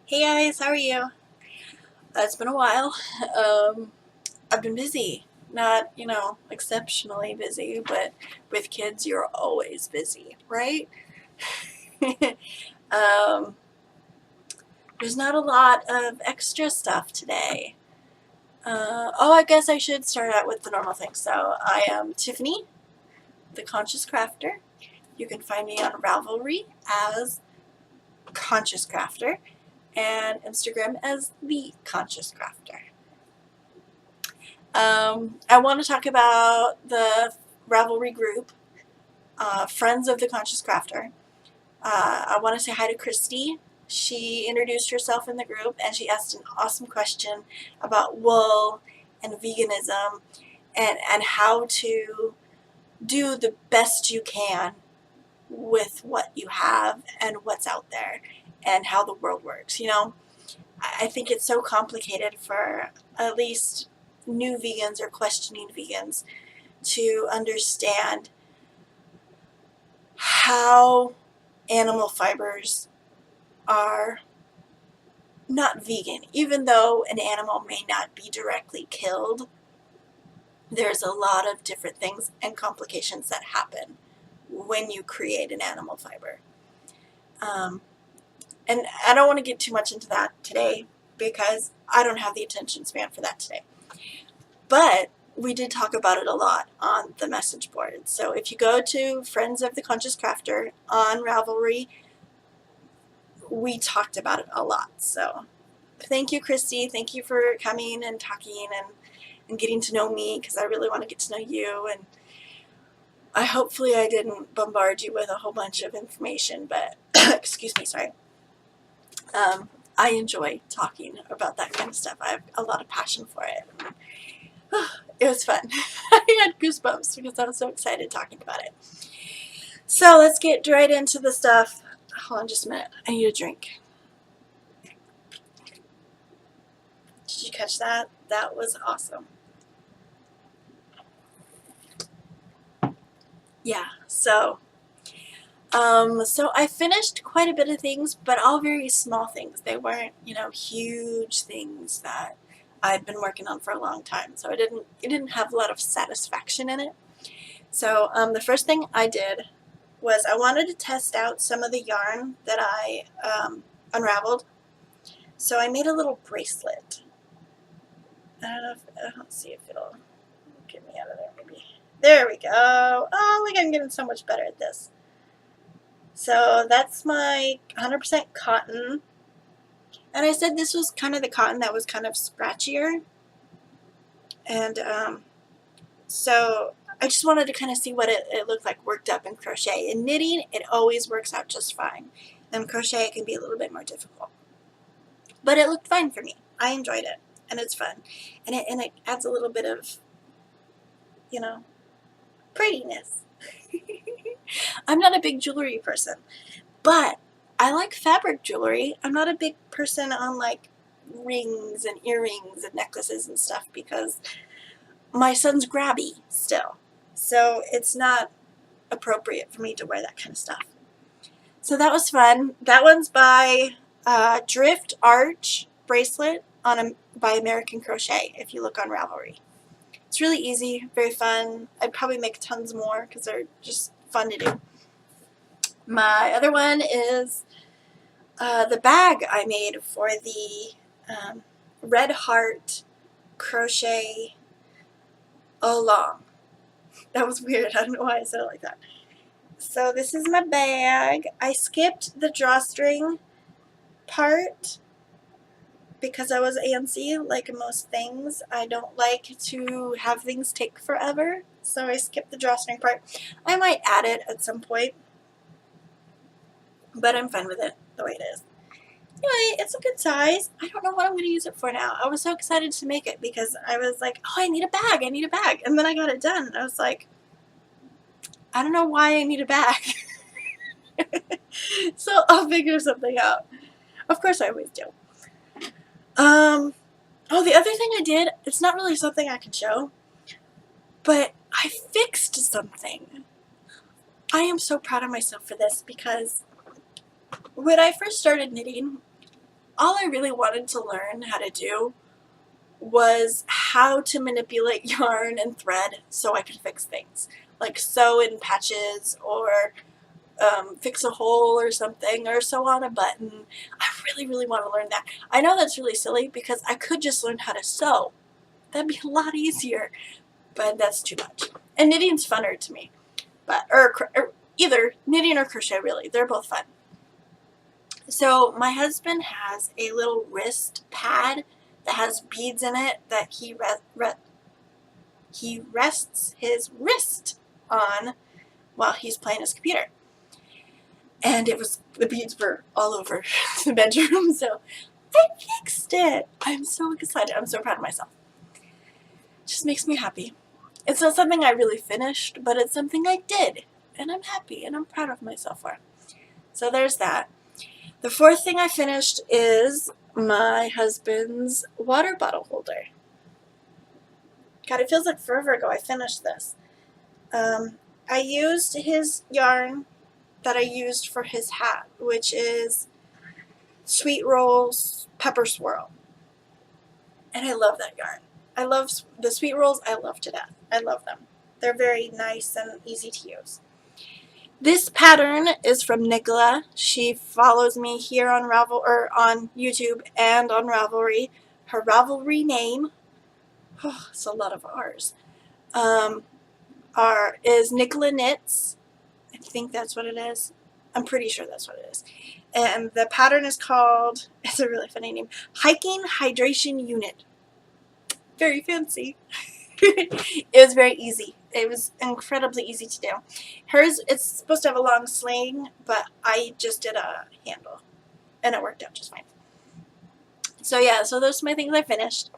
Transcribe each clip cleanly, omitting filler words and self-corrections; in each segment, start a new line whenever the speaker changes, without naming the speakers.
Hey guys, how are you? It's been a while. I've been busy. Not, exceptionally busy, but with kids, you're always busy, right? um, there's not a lot of extra stuff today. I guess I should start out with the normal things. So, I am Tiffany, the ConsciousCrafter. You can find me on Ravelry as ConsciousCrafter and Instagram as the ConsciousCrafter. I want to talk about the Ravelry group, Friends of the ConsciousCrafter. I want to say hi to Christy. She introduced herself in the group and she asked an awesome question about wool and veganism and how to do the best you can with what you have and what's out there and how the world works. I think it's so complicated for at least new vegans or questioning vegans to understand how animal fibers are not vegan. Even though an animal may not be directly killed, there's a lot of different things and complications that happen when you create an animal fiber. And I don't want to get too much into that today because I don't have the attention span for that today. But we did talk about it a lot on the message board. So if you go to Friends of the ConsciousCrafter on Ravelry, we talked about it a lot. So thank you, Christy. Thank you for coming and talking and getting to know me, because I really want to get to know you. And hopefully I didn't bombard you with a whole bunch of information, but excuse me, sorry. I enjoy talking about that kind of stuff. I have a lot of passion for it. It was fun. I had goosebumps because I was so excited talking about it. So let's get right into the stuff. Hold on just a minute. I need a drink. Did you catch that? That was awesome. Yeah, so I finished quite a bit of things, but all very small things. They weren't, huge things that I'd been working on for a long time. So it didn't have a lot of satisfaction in it. So the first thing I did was I wanted to test out some of the yarn that I unraveled. So I made a little bracelet. Let's see if it'll get me out of there maybe. There we go. Oh, look, I'm getting so much better at this. So that's my 100% cotton. And I said this was kind of the cotton that was kind of scratchier. And so I just wanted to kind of see what it looked like worked up in crochet. In knitting, it always works out just fine. And crochet, it can be a little bit more difficult. But it looked fine for me. I enjoyed it. And it's fun. And it adds a little bit of, prettiness. I'm not a big jewelry person. But I like fabric jewelry. I'm not a big person on like rings and earrings and necklaces and stuff because my son's grabby still. So it's not appropriate for me to wear that kind of stuff. So that was fun. That one's by Drift Arch Bracelet by American Crochet if you look on Ravelry. It's really easy, very fun. I'd probably make tons more because they're just fun to do. My other one is the bag I made for the Red Heart Crochet Along. That was weird. I don't know why I said it like that. So this is my bag. I skipped the drawstring part because I was antsy, like most things. I don't like to have things take forever, so I skipped the drawstring part. I might add it at some point, but I'm fine with it the way it is. Anyway, it's a good size. I don't know what I'm going to use it for now. I was so excited to make it because I was like, oh, I need a bag. I need a bag. And then I got it done. And I was like, I don't know why I need a bag. So I'll figure something out. Of course I always do. Oh, the other thing I did, it's not really something I can show, but I fixed something. I am so proud of myself for this because when I first started knitting, all I really wanted to learn how to do was how to manipulate yarn and thread so I could fix things, like sew in patches or fix a hole or something, or sew on a button. I really, really want to learn that. I know that's really silly because I could just learn how to sew. That'd be a lot easier, but that's too much. And knitting's funner to me, but or either knitting or crochet, really, they're both fun. So my husband has a little wrist pad that has beads in it that he rests his wrist on while he's playing his computer. And the beads were all over the bedroom, so I fixed it. I'm so excited. I'm so proud of myself. It just makes me happy. It's not something I really finished, but it's something I did, and I'm happy, and I'm proud of myself for it. So there's that. The fourth thing I finished is my husband's water bottle holder. God, it feels like forever ago I finished this. I used his yarn that I used for his hat, which is Sweet Rolls Pepper Swirl. And I love that yarn. I love the Sweet Rolls. I love to death. I love them. They're very nice and easy to use. This pattern is from Nicola. She follows me here on on YouTube and on Ravelry. Her Ravelry name, it's a lot of R's, is Nicola Knits. I think that's what it is. I'm pretty sure that's what it is. And the pattern is called, it's a really funny name, Hiking Hydration Unit. Very fancy. It was very easy. It was incredibly easy to do. Hers, it's supposed to have a long sling, but I just did a handle, and it worked out just fine. So yeah, so those are my things I finished.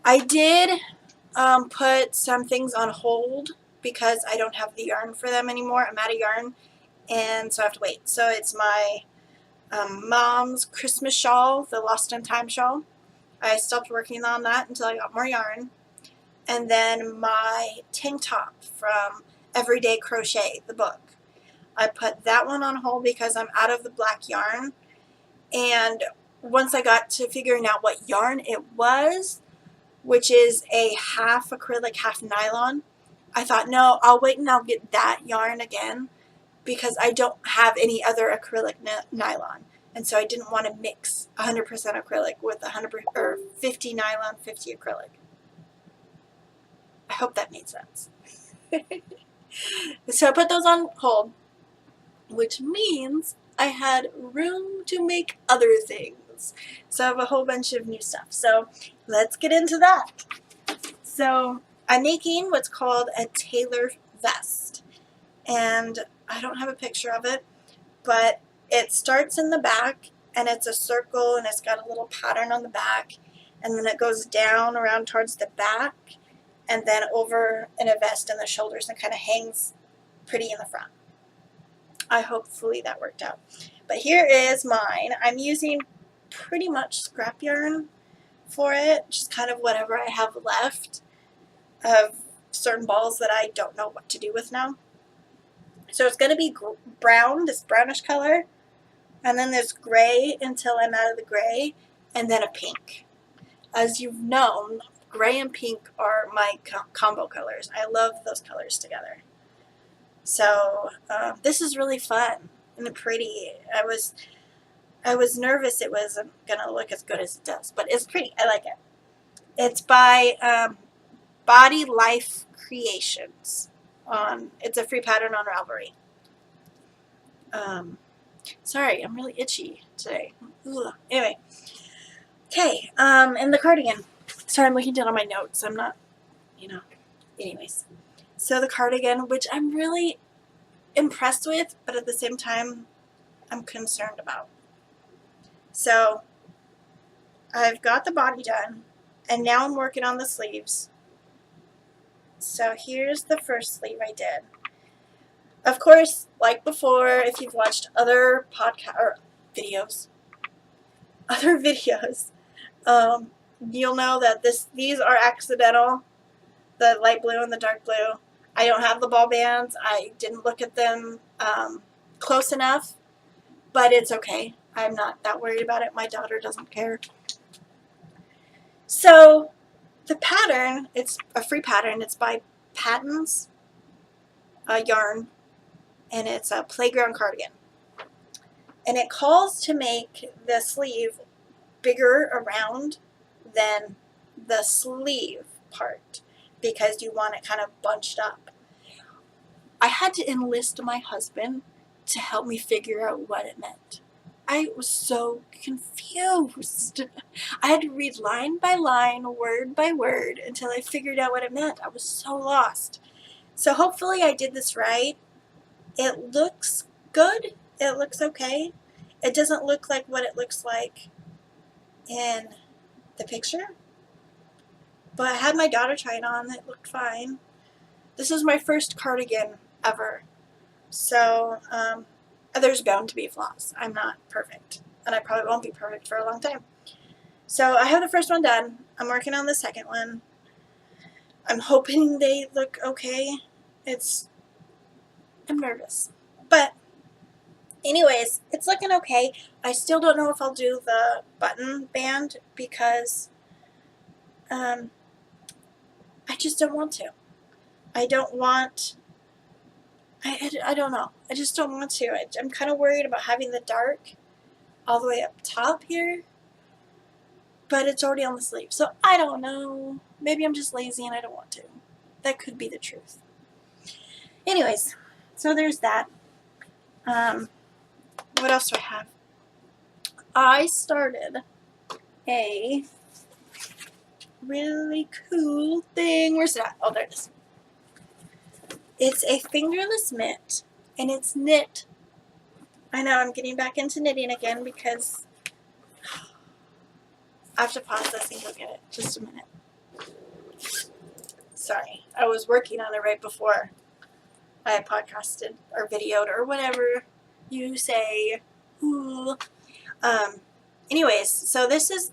I did put some things on hold because I don't have the yarn for them anymore. I'm out of yarn, and so I have to wait. So it's my mom's Christmas shawl, the Lost in Time shawl. I stopped working on that until I got more yarn. And then my tank top from Everyday Crochet, the book. I put that one on hold because I'm out of the black yarn. And once I got to figuring out what yarn it was, which is a half acrylic, half nylon, I thought, no, I'll wait and I'll get that yarn again because I don't have any other acrylic nylon. And so I didn't want to mix 100% acrylic with 100% or 50 nylon, 50 acrylic. I hope that made sense. So I put those on hold, which means I had room to make other things. So I have a whole bunch of new stuff. So let's get into that. So I'm making what's called a tailor vest. And I don't have a picture of it, but it starts in the back and it's a circle and it's got a little pattern on the back. And then it goes down around towards the back and then over in a vest in the shoulders and kind of hangs pretty in the front. Hopefully that worked out. But here is mine. I'm using pretty much scrap yarn for it, just kind of whatever I have left of certain balls that I don't know what to do with now. So it's going to be brown, this brownish color, and then there's gray until I'm out of the gray, and then a pink. As you've known, gray and pink are my combo colors. I love those colors together. So this is really fun and pretty. I was nervous it wasn't gonna look as good as it does, but it's pretty. I like it. It's by Body Life Creations. It's a free pattern on Ravelry. Sorry, I'm really itchy today. Ugh. Anyway, okay. And the cardigan. Sorry, I'm looking down on my notes. I'm not, anyways. So the cardigan, which I'm really impressed with, but at the same time, I'm concerned about. So I've got the body done, and now I'm working on the sleeves. So here's the first sleeve I did. Of course, like before, if you've watched other videos, you'll know that these are accidental, the light blue and the dark blue. I don't have the ball bands. I didn't look at them close enough, but it's okay. I'm not that worried about it. My daughter doesn't care. So the pattern, it's a free pattern. It's by Patton's Yarn, and it's a playground cardigan. And it calls to make the sleeve bigger around than the sleeve part because you want it kind of bunched up. I had to enlist my husband to help me figure out what it meant. I was so confused. I had to read line by line, word by word, until I figured out what it meant. I was so lost. So hopefully I did this right. It looks good. It looks okay. It doesn't look like what it looks like in the picture. But I had my daughter try it on. It looked fine. This is my first cardigan ever. So, there's bound to be flaws. I'm not perfect. And I probably won't be perfect for a long time. So I have the first one done. I'm working on the second one. I'm hoping they look okay. I'm nervous. But anyways, it's looking okay. I still don't know if I'll do the button band because I just don't want to. I don't know. I just don't want to. I'm kind of worried about having the dark all the way up top here. But it's already on the sleeve. So I don't know. Maybe I'm just lazy and I don't want to. That could be the truth. Anyways, so there's that. What else do I have? I started a really cool thing. Where's it at? Oh, there it is. It's a fingerless mitt, and it's knit. I know, I'm getting back into knitting again because I have to pause this and go get it. Just a minute. Sorry, I was working on it right before I podcasted or videoed or whatever you say. Ooh. Anyways, so this is,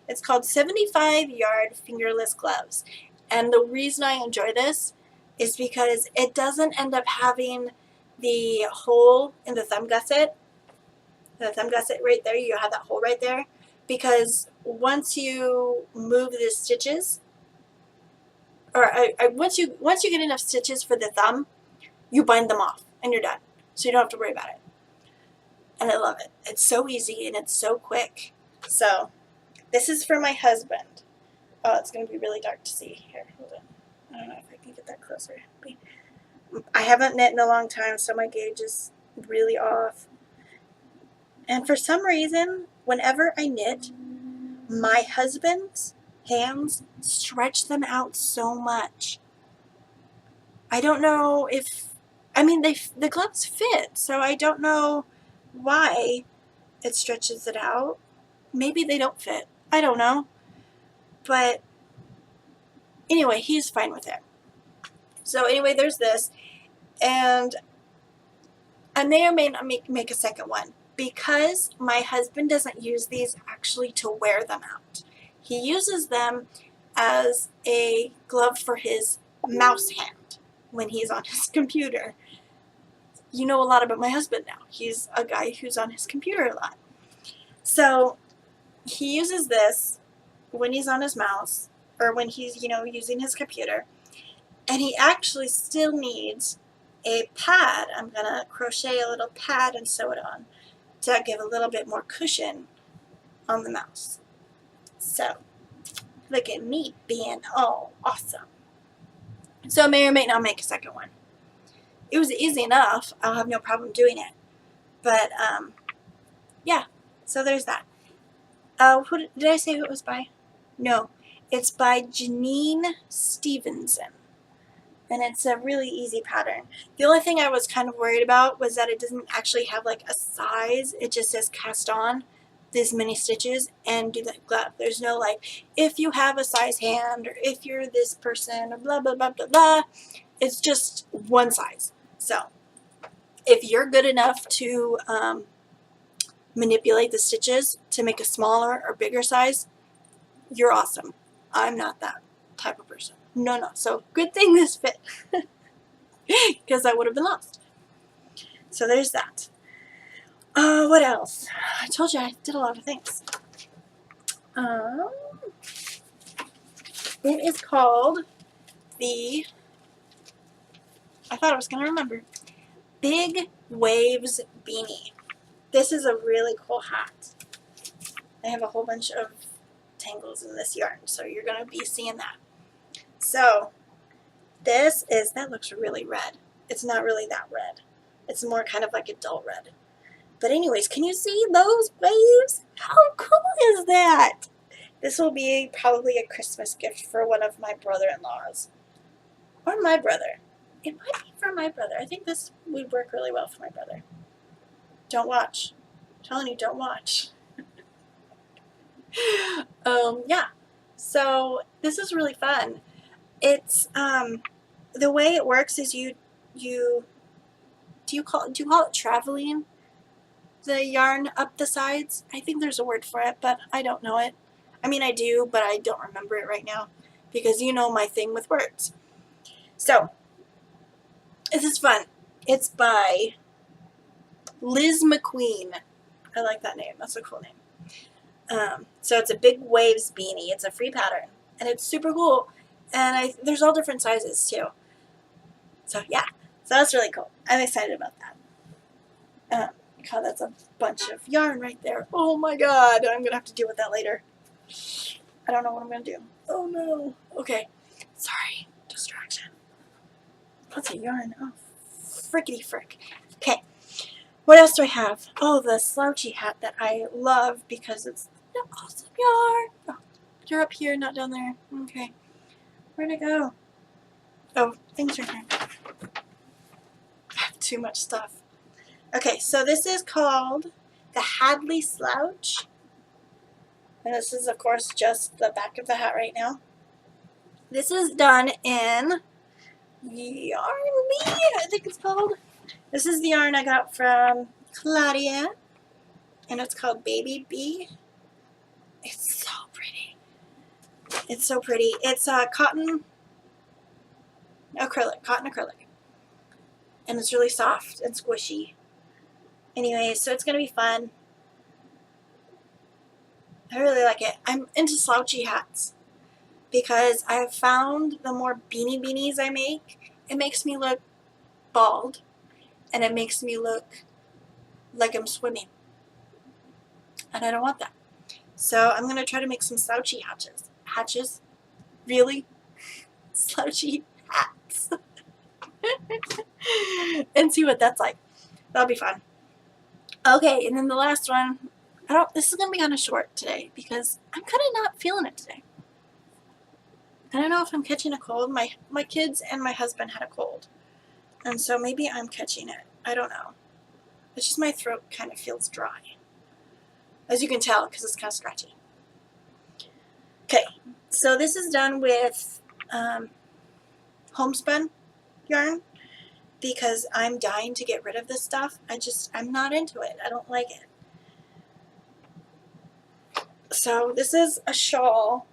it's called 75-yard fingerless gloves. And the reason I enjoy this is because it doesn't end up having the hole in the thumb gusset. The thumb gusset right there, you have that hole right there. Because once you move the stitches, or once you get enough stitches for the thumb, you bind them off and you're done. So you don't have to worry about it. And I love it. It's so easy and it's so quick. So this is for my husband. Oh, it's going to be really dark to see. Here, hold on. I don't know if I can get that closer. I haven't knit in a long time, so my gauge is really off. And for some reason, whenever I knit, my husband's hands stretch them out so much. I don't know if, the gloves fit, so I don't know why it stretches it out. Maybe they don't fit. I don't know. But anyway, he's fine with it. So anyway, there's this. And I may or may not make a second one because my husband doesn't use these actually to wear them out. He uses them as a glove for his mouse hand when he's on his computer. You know a lot about my husband now. He's a guy who's on his computer a lot. So he uses this when he's on his mouse or when he's, using his computer. And he actually still needs a pad. I'm going to crochet a little pad and sew it on to give a little bit more cushion on the mouse. So, look at me being all awesome. So I may or may not make a second one. It was easy enough. I'll have no problem doing it. But, yeah. So there's that. Who did I say who it was by? No. It's by Janine Stevenson. And it's a really easy pattern. The only thing I was kind of worried about was that it doesn't actually have like a size. It just says cast on this many stitches and do the glove. There's no like, if you have a size hand or if you're this person or blah, blah, blah, blah, blah. It's just one size. So if you're good enough to manipulate the stitches to make a smaller or bigger size, you're awesome. I'm not that type of person. No. So good thing this fit because I would have been lost. So there's that. What else? I told you I did a lot of things. It is called the, I thought I was going to remember, Big Waves Beanie. This is a really cool hat. I have a whole bunch of tangles in this yarn, so you're going to be seeing that. So this is, that looks really red. It's not really that red. It's more kind of like a dull red. But anyways, can you see those waves? How cool is that? This will be probably a Christmas gift for one of my brother-in-laws. Or my brother. It might be for my brother. I think this would work really well for my brother. Don't watch. I'm telling you, don't watch. Yeah. So this is really fun. It's the way it works is you do you call it traveling the yarn up the sides? I think there's a word for it, but I don't know it. I mean, I do, but I don't remember it right now because you know my thing with words. So this is fun. It's by Liz McQueen. I like that name. That's a cool name. So it's a Big Waves beanie. It's a free pattern, and it's super cool. And there's all different sizes too. So yeah, so that's really cool. I'm excited about that. God, that's a bunch of yarn right there. Oh my God, I'm gonna have to deal with that later. I don't know what I'm gonna do. Oh no. Okay, sorry, distraction. Lots of yarn. Oh, frickety frick. Okay. What else do I have? Oh, the slouchy hat that I love because it's an awesome yarn. Oh, you're up here, not down there. Okay. Where'd it go? Oh, things are here. I have too much stuff. Okay, so this is called the Hadley Slouch. And this is, of course, just the back of the hat right now. This is done in Yarn Me, I think it's called. This is the yarn I got from Claudia, and it's called Baby Bee. It's so pretty. It's so pretty. It's cotton acrylic. And it's really soft and squishy. Anyway, so it's going to be fun. I really like it. I'm into slouchy hats because I've found the more beanies I make, it makes me look bald and it makes me look like I'm swimming. And I don't want that. So I'm going to try to make some slouchy hatches. Really? Slouchy hats. And see what that's like. That'll be fun. Okay, and then the last one. This is going to be kind of short today because I'm kind of not feeling it today. I don't know if I'm catching a cold. My kids and my husband had a cold. And so maybe I'm catching it. I don't know. It's just my throat kind of feels dry. As you can tell, because it's kind of scratchy. Okay, so this is done with homespun yarn because I'm dying to get rid of this stuff. I'm not into it. I don't like it. So this is a shawl,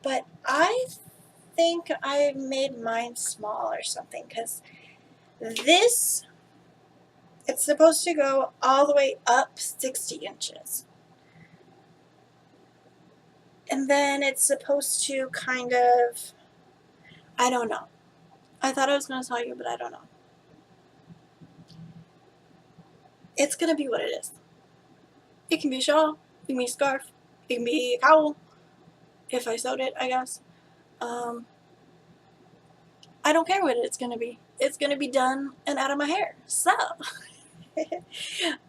but I think I made mine small or something because this, it's supposed to go all the way up 60 inches. And then it's supposed to kind of, I don't know. I thought I was going to tell you, but I don't know. It's going to be what it is. It can be a shawl, it can be a scarf, it can be a cowl, if I sewed it, I guess. I don't care what it's going to be. It's going to be done and out of my hair. So,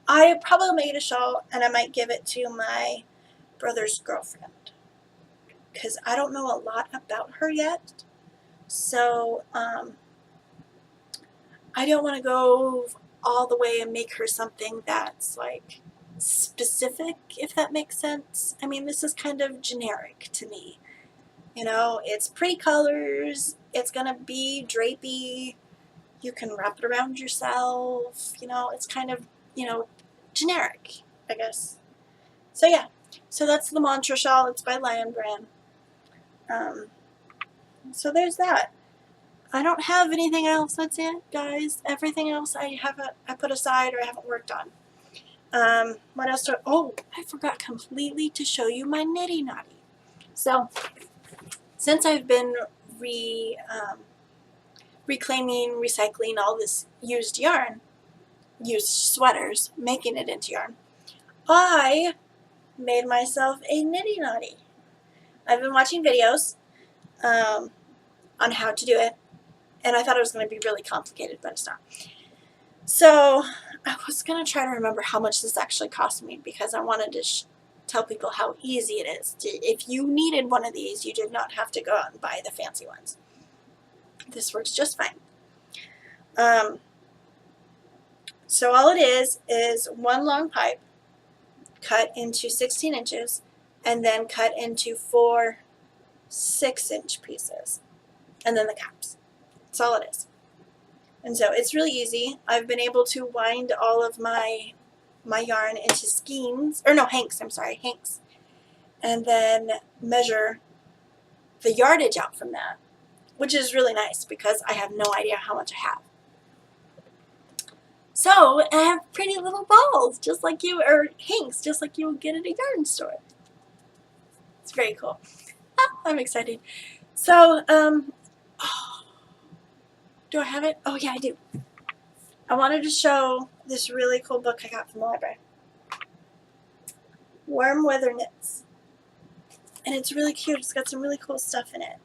I probably made a shawl and I might give it to my brother's girlfriend. Because I don't know a lot about her yet. So, I don't want to go all the way and make her something that's like specific, if that makes sense. I mean, this is kind of generic to me. You know, it's pretty colors, it's gonna be drapey, you can wrap it around yourself, you know, it's kind of, you know, generic, I guess. So yeah, so that's the Mantra Shawl, it's by Lion Brand. So there's that. I don't have anything else, that's it, guys. Everything else I put aside or I haven't worked on. What else oh, I forgot completely to show you my nitty notty. So, since I've been reclaiming, recycling all this used yarn, used sweaters, making it into yarn, I made myself a nitty notty. I've been watching videos on how to do it, and I thought it was going to be really complicated, but it's not. So I was going to try to remember how much this actually cost me, because I wanted to tell people how easy it is. If you needed one of these, you did not have to go out and buy the fancy ones. This works just fine. So all it is one long pipe cut into 16 inches and then cut into 4 6-inch pieces, and then the caps. That's all it is. And so it's really easy. I've been able to wind all of my yarn into skeins, or no, hanks, I'm sorry, hanks, and then measure the yardage out from that, which is really nice because I have no idea how much I have. So I have pretty little balls, just like you, or hanks, just like you would get at a yarn store. It's very cool. I'm excited. So, do I have it? Oh yeah, I do. I wanted to show this really cool book I got from the library. Warm Weather Knits. And it's really cute. It's got some really cool stuff in it.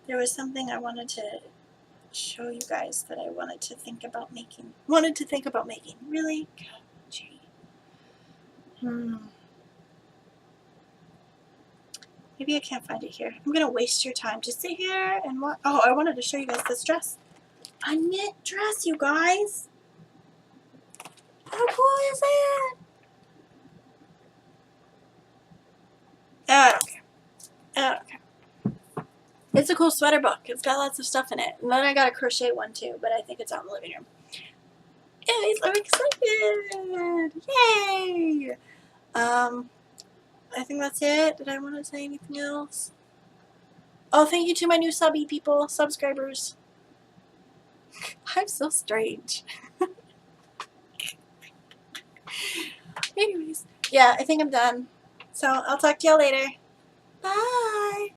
There was something I wanted to show you guys that I wanted to think about making. Really? Gee. Maybe I can't find it here. I'm going to waste your time. Just sit here and watch. Oh, I wanted to show you guys this dress. A knit dress, you guys. How cool is it? I don't care. I don't care. It's a cool sweater book. It's got lots of stuff in it. And then I got a crochet one too, but I think it's out in the living room. Anyways, I'm excited. Yay! I think that's it. Did I want to say anything else? Oh, thank you to my new subby people, subscribers. I'm so strange. Anyways, yeah, I think I'm done. So I'll talk to y'all later. Bye!